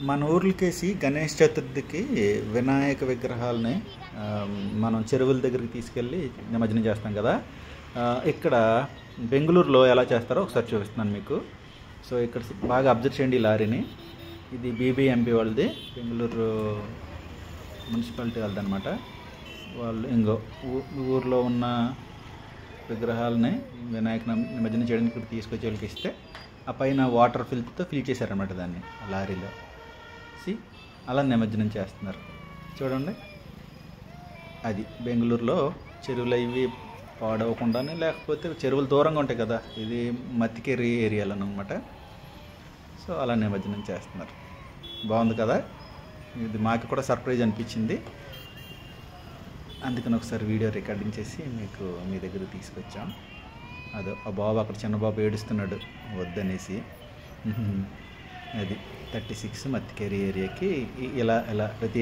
మన ఊర్లకేసి గణేష్ చతుర్థికి వినాయక విగ్రహాలని మనం చెరువుల దగ్గరికి తీసుకెళ్ళి నిమజ్జనం చేస్తాం కదా. ఇక్కడ బెంగళూరులో ఎలా చేస్తారో ఒకసారి చూపిస్తున్నాను మీకు. సో ఇక్కడ బాగా అబ్జర్వ్ చేయండి ఈ లారీని. ఇది బీబీఎంపీ వాళ్ళది, బెంగళూరు మున్సిపాలిటీ వాళ్ళది అనమాట. వాళ్ళు ఇంకో ఊర్లో ఉన్న విగ్రహాలని వినాయక నిమజ్జనం చేయడానికి ఇక్కడ తీసుకొచ్చి వాళ్ళకి ఇస్తే ఆ పైన వాటర్ ఫిల్తో ఫిల్ చేశారనమాట దాన్ని ఆ లారీలో. అలా నిమజ్జనం చేస్తున్నారు చూడండి. అది బెంగళూరులో చెరువులు ఇవి పాడవకుండానే, లేకపోతే చెరువులు దూరంగా ఉంటాయి కదా, ఇది మత్తికేరి ఏరియాలో అనమాట. సో అలా నిమజ్జనం చేస్తున్నారు. బాగుంది కదా. ఇది మాకు కూడా సర్ప్రైజ్ అనిపించింది, అందుకని ఒకసారి వీడియో రికార్డింగ్ చేసి మీకు మీ దగ్గర తీసుకొచ్చాం. అదో ఆ బాబు అక్కడ చిన్న బాబు ఏడుస్తున్నాడు వద్దనేసి. అది 36 మత్తికేరి ఏరియాకి ఇలా ప్రతి